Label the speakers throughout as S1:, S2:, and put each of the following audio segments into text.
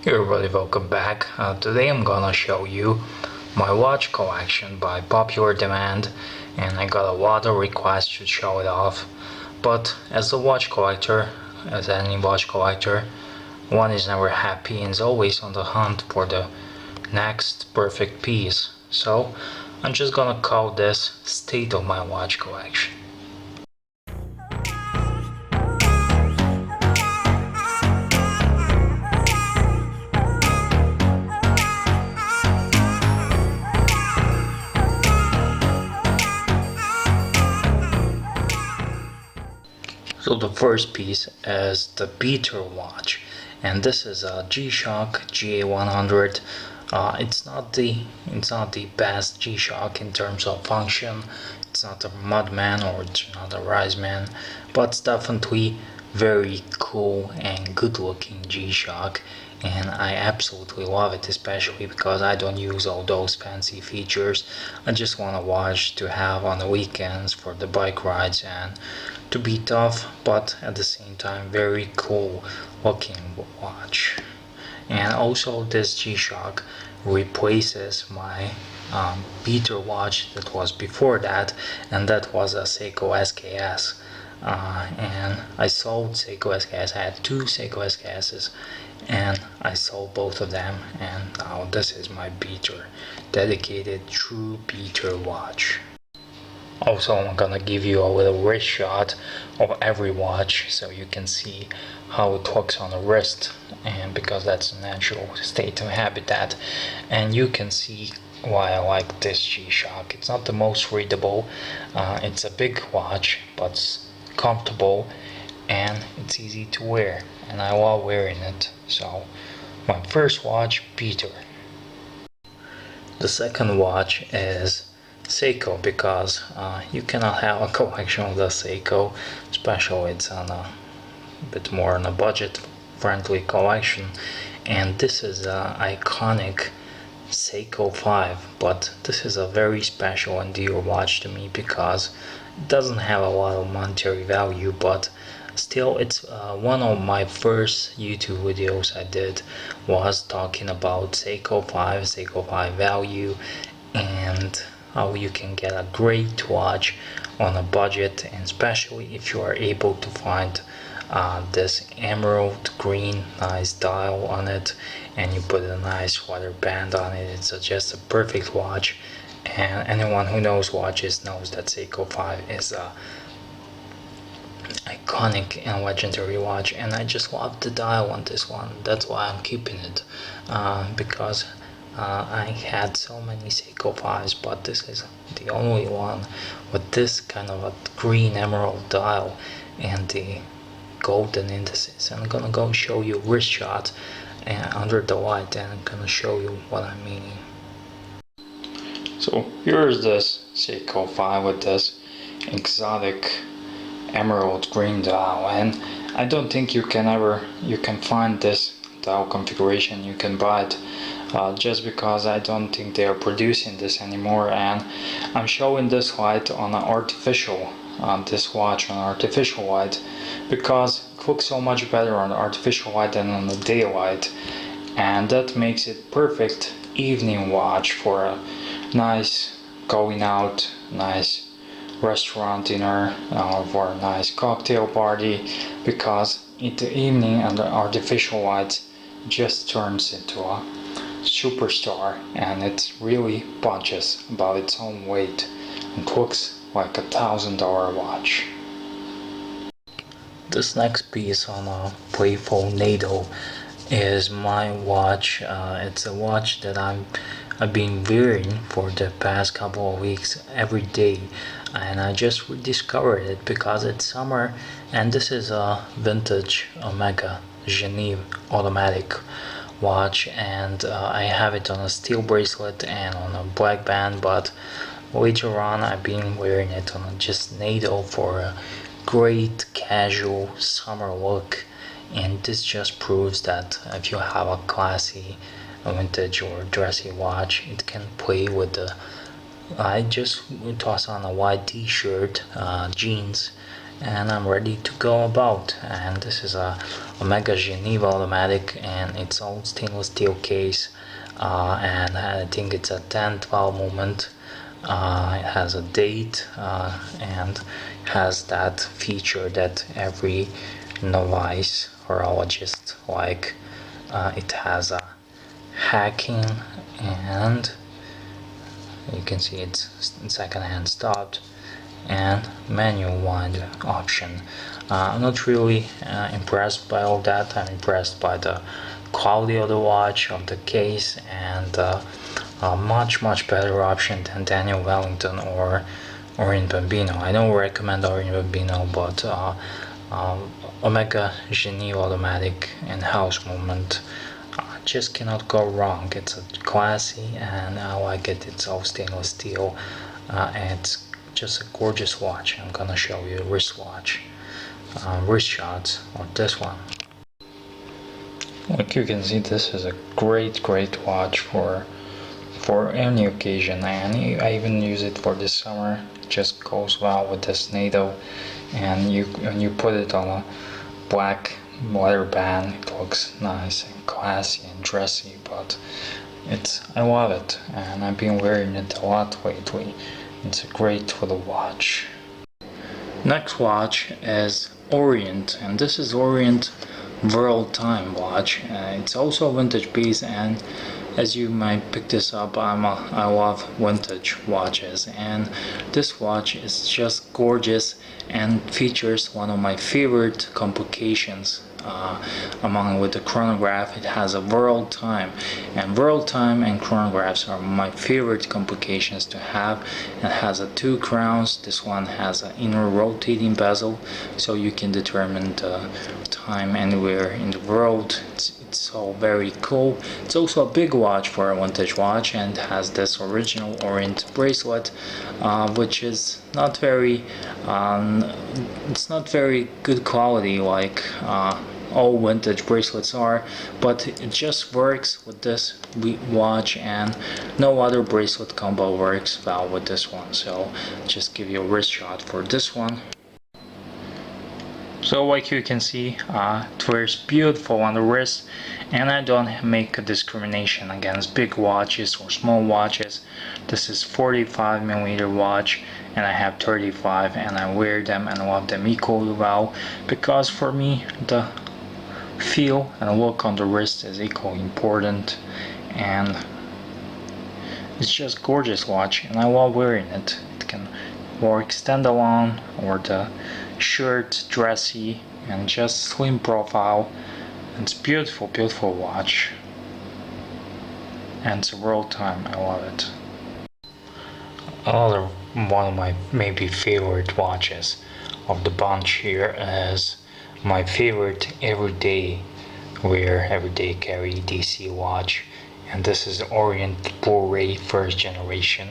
S1: Hey everybody, welcome back. Today I'm gonna show you my watch collection by popular demand, and I got a lot of requests to show it off. But as a watch collector, as any watch collector, one is never happy and is always on the hunt for the next perfect piece. So I'm just gonna call this State of My Watch Collection. So the first piece is the Beater watch, and this is a G-Shock GA100. It's not the best G-Shock in terms of function. It's not a Mudman or it's not a Riseman, but it's definitely very cool and good looking G-Shock, and I absolutely love it, especially because I don't use all those fancy features. I just want a watch to have on the weekends for the bike rides and to be tough, but at the same time very cool looking watch. And also this G-Shock replaces my Beater watch that was before that, and that was a Seiko SKS. And I sold Seiko SKS. I had two Seiko SKSs, and I sold both of them, and now this is my Beater, dedicated true Beater watch. Also, I'm gonna give you a little wrist shot of every watch so you can see how it looks on the wrist, and because that's a natural state of habitat, and you can see why I like this G-Shock. It's not the most readable, it's a big watch, but it's comfortable and it's easy to wear, and I love wearing it. So my first watch, Beater. The second watch is Seiko, because you cannot have a collection of the Seiko, especially it's on a bit more on a budget friendly collection, and this is an iconic Seiko 5, but this is a very special and dear watch to me because it doesn't have a lot of monetary value, but still it's one of my first YouTube videos I did was talking about Seiko 5 value, and how you can get a great watch on a budget, and especially if you are able to find this emerald green nice dial on it, and you put a nice leather band on it. It's just a perfect watch, and anyone who knows watches knows that Seiko 5 is a iconic and legendary watch, and I just love the dial on this one. That's why I'm keeping it, because I had so many Seiko 5s, but this is the only one with this kind of a green emerald dial and the golden indices. I'm gonna go show you wrist shot under the light, and I'm gonna show you what I'm meaning. So here's this Seiko 5 with this exotic emerald green dial, and I don't think you can find this dial configuration. You can buy it, just because I don't think they are producing this anymore, and I'm showing this light on an artificial this watch on artificial light because it looks so much better on artificial light than on the daylight, and that makes it perfect evening watch for a nice going out, nice restaurant dinner, for a nice cocktail party, because in the evening and the artificial light just turns into a superstar, and it really punches about its own weight and looks like $1,000 watch. This next piece on a playful needle is my watch. It's a watch that I've been wearing for the past couple of weeks every day, and I just rediscovered it because it's summer, and this is a vintage Omega Geneve automatic watch, and I have it on a steel bracelet and on a black band, but later on I've been wearing it on a just needle for a great casual summer look, and this just proves that if you have a classy vintage or dressy watch, it can play with the I just toss on a white t-shirt, jeans, and I'm ready to go about. And this is a Omega Geneva automatic, and it's all stainless steel case, and I think it's a 10-12 movement. It has a date, and has that feature that every novice horologist like. It has a hacking, and you can see it's second hand stopped, and manual wind option. I'm not really impressed by all that. I'm impressed by the quality of the watch, of the case, and a much better option than Daniel Wellington or Orient Bambino. I don't recommend Orient Bambino, but Omega Geneva automatic in-house movement just cannot go wrong. It's a classy, and I like it. It's all stainless steel, and it's just a gorgeous watch. I'm gonna show you a wrist shots of this one. Like you can see, this is a great watch for any occasion, and I even use it for this summer. It just goes well with this NATO, and when you put it on a black leather band, it looks nice and classy and dressy, but I love it, and I've been wearing it a lot lately. It's a great little watch. Next watch is Orient, and this is Orient World Time watch. It's also a vintage piece, and as you might pick this up, I love vintage watches, and this watch is just gorgeous and features one of my favorite complications among with the chronograph. It has a world time, and world time and chronographs are my favorite complications to have. It has two crowns. This one has an inner rotating bezel, so you can determine the time anywhere in the world. It's all very cool. It's also a big watch for a vintage watch, and has this original Orient bracelet, which is not very it's not very good quality like all vintage bracelets are, but it just works with this watch, and no other bracelet combo works well with this one. So just give you a wrist shot for this one. So like you can see, it wears beautiful on the wrist, and I don't make a discrimination against big watches or small watches. This is 45mm watch, and I have 35, and I wear them and love them equally well, because for me the feel and look on the wrist is equally important, and it's just gorgeous watch, and I love wearing it. It can work standalone or the shirt, dressy, and just slim profile. It's beautiful watch, and it's a world time. I love it. Another one of my maybe favorite watches of the bunch here is my favorite everyday wear, everyday carry DC watch, and this is Orient Blu-ray first generation.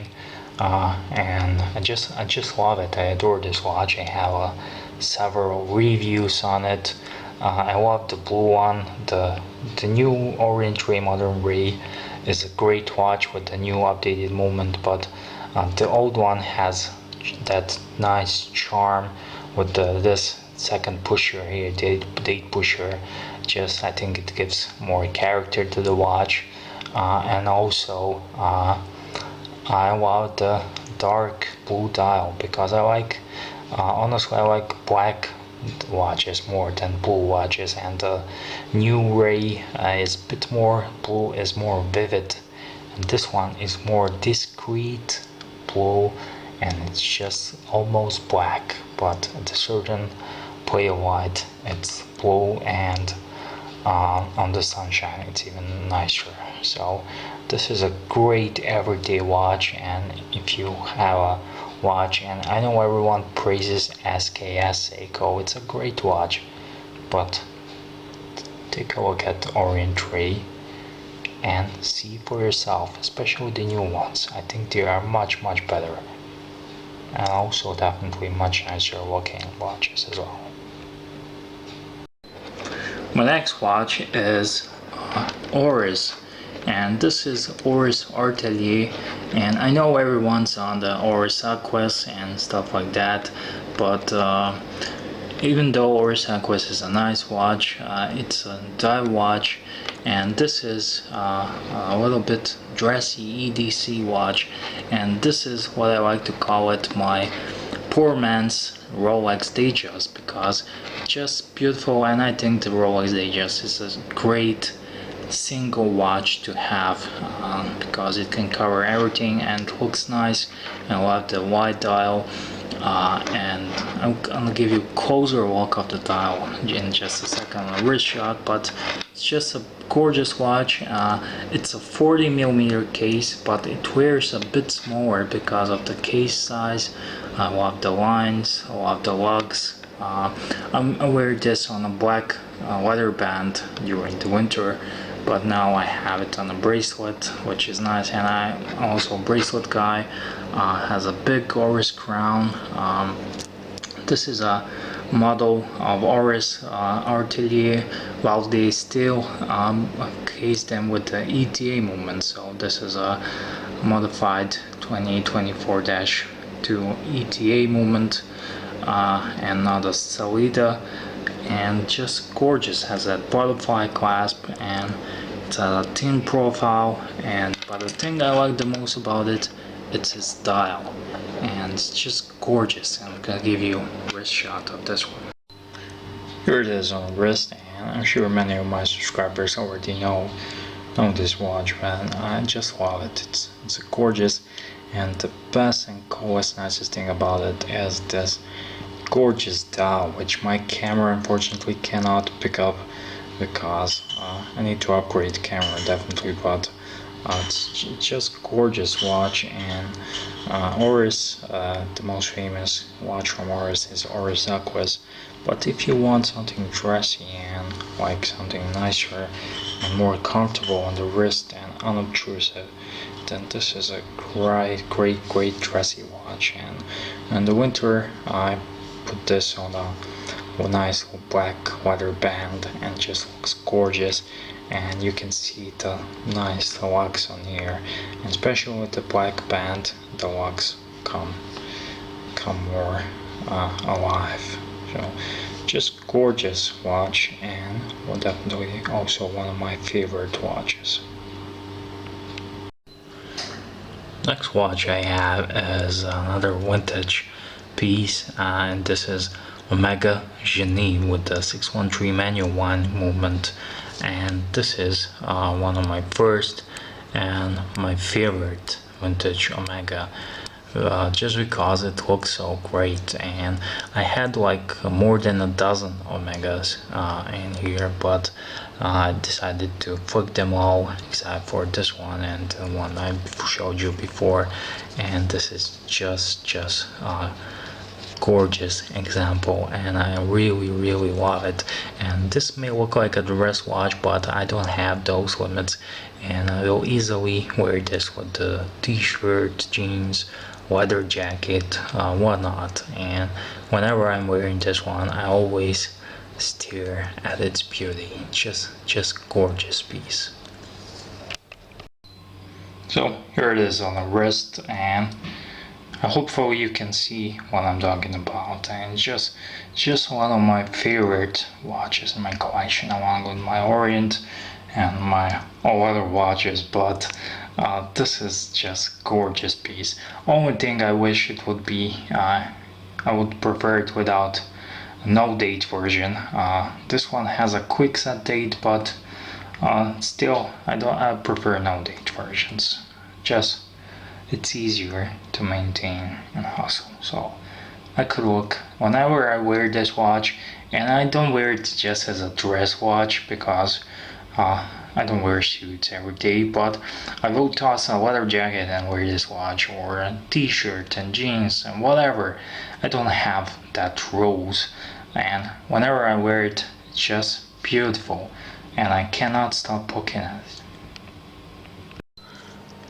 S1: And I just love it. I adore this watch. I have several reviews on it. I love the blue one. The new Orient Ray Modern Ray is a great watch with the new updated movement, but the old one has that nice charm with this second pusher here, date pusher. Just I think it gives more character to the watch, and also I love the dark blue dial, because I like honestly I like black watches more than blue watches, and the new Ray is a bit more blue, is more vivid, and this one is more discreet blue, and it's just almost black, but at a certain play of white it's blue, and on the sunshine it's even nicer. So this is a great everyday watch, and if you have a watch, and I know everyone praises SKS Seiko, it's a great watch, but take a look at Orient Ray and see for yourself, especially the new ones. I think they are much better, and also definitely much nicer looking watches as well. My next watch is Oris, and this is Oris Artelier, and I know everyone's on the Oris Aquas and stuff like that, but Even though Oris Aquis is a nice watch, it's a dive watch, and this is a little bit dressy EDC watch, and this is what I like to call it my poor man's Rolex Datejust, because it's just beautiful, and I think the Rolex Datejust is a great single watch to have, because it can cover everything and looks nice, and we'll have the wide dial, and I'm gonna give you a closer look of the dial in just a second on a wrist shot, but it's just a gorgeous watch. It's a 40mm case, but it wears a bit smaller because of the case size. I love the lines, I love the lugs. I wear this on a black leather band during the winter, but now I have it on a bracelet, which is nice, and I'm also a bracelet guy. Has a big Oris crown. This is a model of Oris Artelier, while they still case them with the ETA movement. So this is a modified 2024-2 ETA movement, and not a Salida, and just gorgeous. Has that butterfly clasp, and it's a thin profile, but the thing I like the most about it, it's its dial, and it's just gorgeous. And I'm gonna give you a wrist shot of this one. Here it is on the wrist, and I'm sure many of my subscribers already know this watch, man. I just love it. It's gorgeous, and the best and coolest, nicest thing about it is this gorgeous dial, which my camera unfortunately cannot pick up, because I need to upgrade the camera definitely, but it's just gorgeous watch. And Oris, the most famous watch from Oris is Oris Aquis, but if you want something dressy and like something nicer and more comfortable on the wrist and unobtrusive, then this is a great dressy watch. And in the winter I put this on a nice black leather band, and just looks gorgeous. And you can see the nice lugs on here, and especially with the black band, the lugs come more alive. So just gorgeous watch, and definitely also one of my favorite watches. Next watch I have is another vintage piece, and this is Omega Genie with the 613 manual 1 movement, and this is one of my first and my favorite vintage Omega, just because it looks so great. And I had like more than a dozen Omegas in here, but I decided to flip them all except for this one and the one I showed you before, and this is just gorgeous example, and I really love it. And this may look like a dress watch, but I don't have those limits, and I will easily wear this with the t-shirt, jeans, leather jacket, whatnot. And whenever I'm wearing this one, I always stare at its beauty. Just gorgeous piece. So here it is on the wrist, and hopefully you can see what I'm talking about. And just one of my favorite watches in my collection, along with my Orient and my all other watches. But this is just gorgeous piece. Only thing I wish it would be, I would prefer it without no date version. This one has a quick set date, but still I prefer no date versions. Just it's easier to maintain and hustle. So I could look whenever I wear this watch, and I don't wear it just as a dress watch, because I don't wear suits every day, but I will toss a leather jacket and wear this watch, or a t-shirt and jeans and whatever. I don't have that rules, and whenever I wear it, it's just beautiful, and I cannot stop looking at it.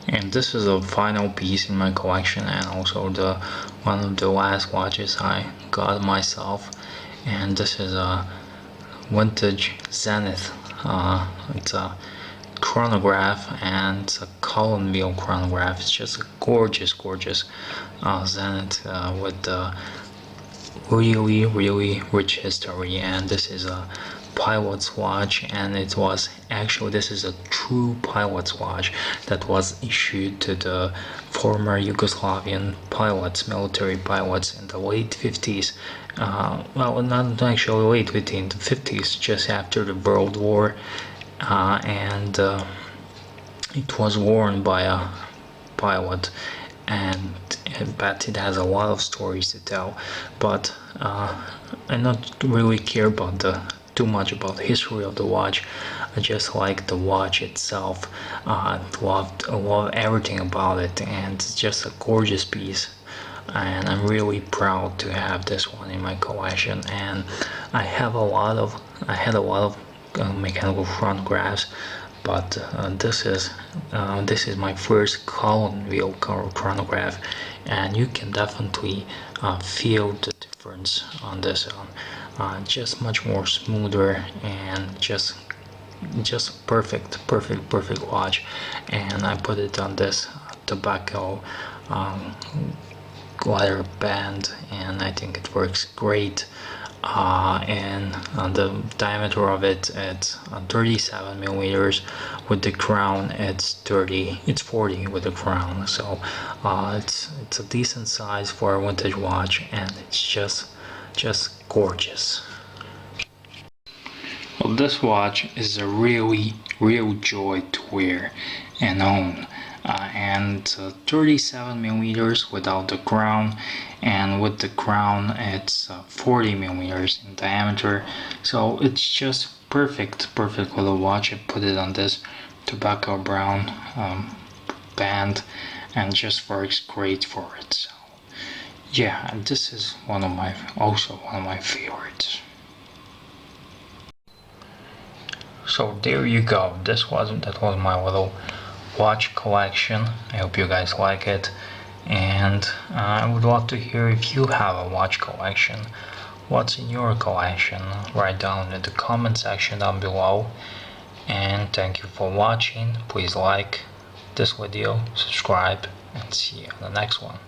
S1: And this is a final piece in my collection, and also the one of the last watches I got myself. And this is a vintage Zenith. It's a chronograph, and it's a column wheel chronograph. It's just a gorgeous Zenith with the really rich history, and this is a pilot's watch, and it was actually, this is a true pilot's watch that was issued to the former Yugoslavian pilots, military pilots in the late 50s. Well, not actually late 50s, in the 50s, just after the World War, and it was worn by a pilot, and but it has a lot of stories to tell. But I not really care about too much about the history of the watch. I just like the watch itself. I love everything about it, and it's just a gorgeous piece. And I'm really proud to have this one in my collection. And I had a lot of mechanical chronographs, but this is my first column wheel chronograph, and you can definitely feel the difference on this one. Just much more smoother, and just perfect watch. And I put it on this tobacco leather band, and I think it works great. And the diameter of it's 37 millimeters. With the crown it's 40 with the crown, so it's a decent size for a vintage watch, and it's just gorgeous. Well, this watch is a real joy to wear and own. And 37 millimeters without the crown, and with the crown it's 40 millimeters in diameter, so it's just perfect little watch. I put it on this tobacco brown band, and just works great for it. So yeah, this is also one of my favorites. So there you go. That was my little watch collection. I hope you guys like it, and I would love to hear if you have a watch collection. What's in your collection? Write down in the comment section down below. And thank you for watching. Please like this video, subscribe, and see you on the next one.